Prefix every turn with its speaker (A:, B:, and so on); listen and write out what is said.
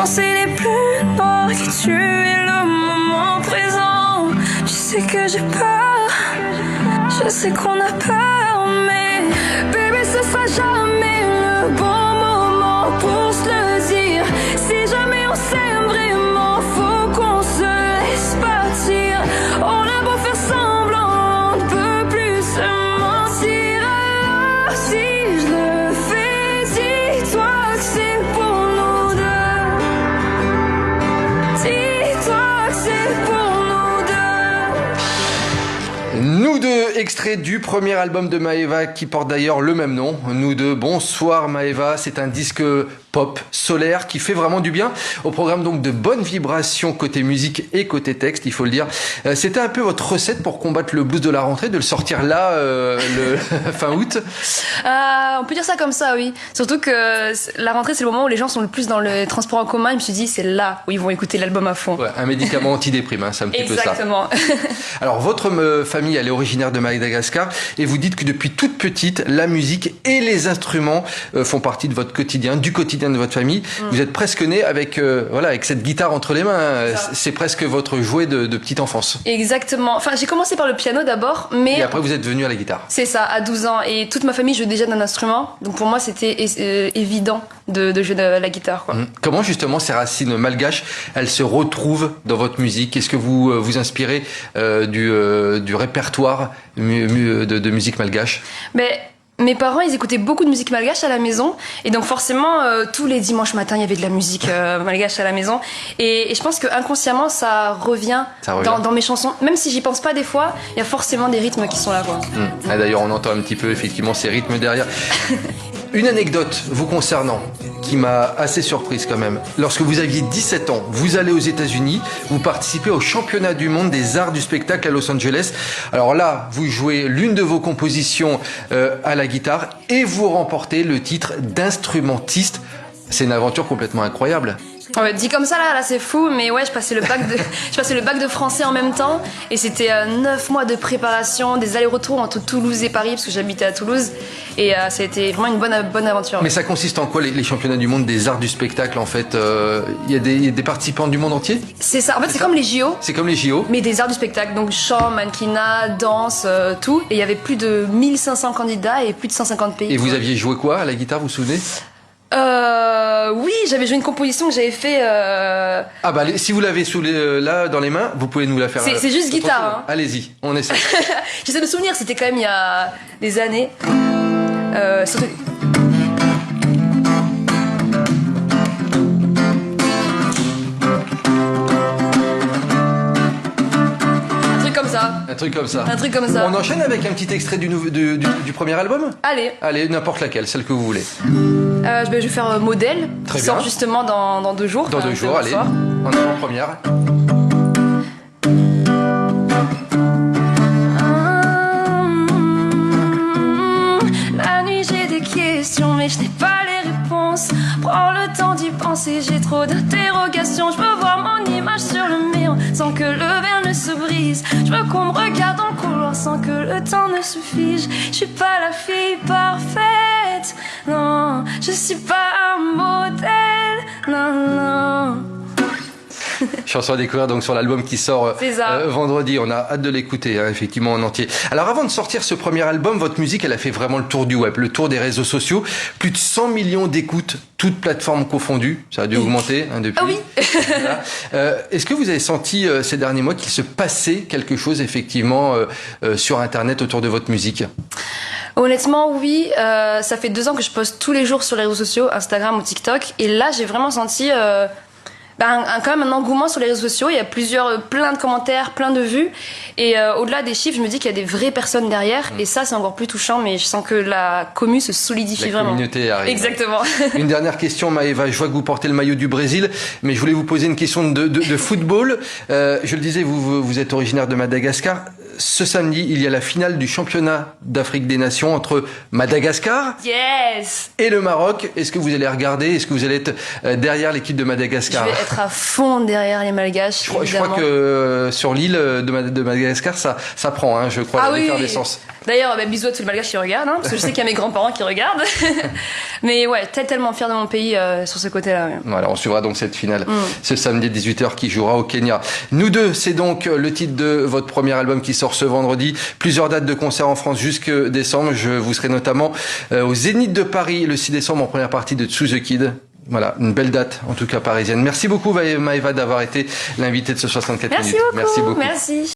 A: C'est les plus noirs que tu es le moment présent. Tu sais que j'ai peur, je sais qu'on a peur, mais bébé, ce sera jamais le bon moment pour se le dire. Si jamais on s'aime vraiment, faut qu'on se laisse partir. On a beau faire semblant, on ne peut plus se mentir. Alors si je le fais, dis-toi que c'est pour nous deux. Dis-toi que c'est pour nous deux.
B: Nous deux, extrait du premier album de Maëva qui porte d'ailleurs le même nom. Nous deux, bonsoir Maëva, c'est un disque pop solaire qui fait vraiment du bien. Au programme donc de bonnes vibrations côté musique et côté texte, il faut le dire. C'était un peu votre recette pour combattre le blues de la rentrée, de le sortir là, le fin août.
C: On peut dire ça comme ça, oui. Surtout que la rentrée, c'est le moment où les gens sont le plus dans le transport en commun. Je me suis dit, c'est là où ils vont écouter l'album à fond.
B: Ouais, un médicament antidéprime, hein, c'est un petit peu ça.
C: Exactement.
B: Alors, votre famille, elle est originaire de Madagascar et vous dites que depuis toute petite, la musique et les instruments font partie de votre quotidien, du quotidien de votre famille. Vous êtes presque né avec, avec cette guitare entre les mains. C'est presque votre jouet de petite enfance.
C: Exactement. Enfin, j'ai commencé par le piano d'abord, mais...
B: Et après, vous êtes venu à la guitare.
C: C'est ça, à 12 ans. Et toute ma famille jouait déjà d'un instrument. Donc pour moi, c'était évident de jouer de la guitare, quoi.
B: Comment justement ces racines malgaches, elles se retrouvent dans votre musique? Est-ce que vous vous inspirez du répertoire de musique malgache?
C: Mes parents, ils écoutaient beaucoup de musique malgache à la maison. Et donc forcément, tous les dimanches matins, il y avait de la musique malgache à la maison. Et je pense que inconsciemment, ça revient, dans mes chansons. Même si j'y pense pas des fois, il y a forcément des rythmes qui sont là, quoi.
B: Ah, d'ailleurs, on entend un petit peu effectivement ces rythmes derrière. Une anecdote vous concernant qui m'a assez surprise quand même. Lorsque vous aviez 17 ans, vous allez aux États-Unis, vous participez au championnat du monde des arts du spectacle à Los Angeles. Alors là, vous jouez l'une de vos compositions à la guitare et vous remportez le titre d'instrumentiste. C'est une aventure complètement incroyable.
C: Ouais, dit comme ça là c'est fou, mais ouais, je passais le bac de français en même temps et c'était 9 mois de préparation, des allers-retours entre Toulouse et Paris parce que j'habitais à Toulouse et ça a été vraiment une bonne aventure.
B: Mais ça consiste en quoi les championnats du monde des arts du spectacle en fait? Il y a des participants du monde entier?
C: C'est ça, en fait c'est comme les JO.
B: C'est comme les JO.
C: Mais des arts du spectacle, donc chant, mannequinat, danse, tout. Et il y avait plus de 1500 candidats et plus de 150 pays.
B: Et vous aviez joué quoi à la guitare, vous vous souvenez?
C: Oui, j'avais joué une composition que j'avais fait.
B: Ah bah si vous l'avez là dans les mains, vous pouvez nous la faire.
C: C'est juste guitare. Hein.
B: Allez-y, on essaie.
C: J'essaie de me souvenir, c'était quand même il y a des années. Surtout...
B: Un truc comme ça.
C: Un truc comme ça.
B: On enchaîne avec un petit extrait du premier album? Allez, n'importe laquelle, celle que vous voulez.
C: Je vais faire Modèle,
B: Très
C: qui
B: bien.
C: sort justement dans 2 jours.
B: Dans 2 jours, allez. En avant-première.
A: La nuit j'ai des questions mais je n'ai pas les réponses. Prends le temps d'y penser, j'ai trop d'interrogations. Je veux voir mon image sur le mur sans que le verre ne se brise. Je veux qu'on me regarde dans le couloir sans que le temps ne se fige. Je suis pas la fille parfaite, non. Je suis pas un modèle, non.
B: Chanson à découvrir donc sur l'album qui sort vendredi. On a hâte de l'écouter, hein, effectivement, en entier. Alors avant de sortir ce premier album, votre musique, elle a fait vraiment le tour du web, le tour des réseaux sociaux. Plus de 100 millions d'écoutes, toutes plateformes confondues. Ça a dû augmenter depuis.
C: Ah oui.
B: Voilà. Est-ce que vous avez senti ces derniers mois qu'il se passait quelque chose, effectivement, sur Internet autour de votre musique?
C: Honnêtement, oui. Ça fait 2 ans que je poste tous les jours sur les réseaux sociaux, Instagram ou TikTok. Et là, j'ai vraiment senti... quand même un engouement sur les réseaux sociaux. Il y a plein de commentaires, plein de vues. Et au-delà des chiffres, je me dis qu'il y a des vraies personnes derrière. Et ça, c'est encore plus touchant. Mais je sens que la commu se solidifie vraiment.
B: La communauté arrive.
C: Exactement.
B: Une dernière question, Maëva. Je vois que vous portez le maillot du Brésil. Mais je voulais vous poser une question de football. Je le disais, vous êtes originaire de Madagascar. Ce samedi, il y a la finale du championnat d'Afrique des Nations entre Madagascar et le Maroc. Est-ce que vous allez regarder? Est-ce que vous allez être derrière l'équipe de Madagascar?
C: Je vais être à fond derrière les Malgaches.
B: Je crois que sur l'île de Madagascar, ça prend, hein, je crois, l'effervescence.
C: D'ailleurs, bisous à tous les Malgaches qui regardent, hein, parce que je sais qu'il y a mes grands-parents qui regardent. Mais ouais, tellement fière de mon pays sur ce côté-là. Ouais.
B: Voilà, on suivra donc cette finale ce samedi 18h qui jouera au Kenya. Nous deux, c'est donc le titre de votre premier album qui sort ce vendredi. Plusieurs dates de concert en France jusque décembre. Je vous serai notamment au Zénith de Paris le 6 décembre en première partie de To The Kid. Voilà, une belle date, en tout cas parisienne. Merci beaucoup Maëva d'avoir été l'invitée de ce 64
C: Merci
B: minutes.
C: beaucoup. Merci beaucoup. Merci.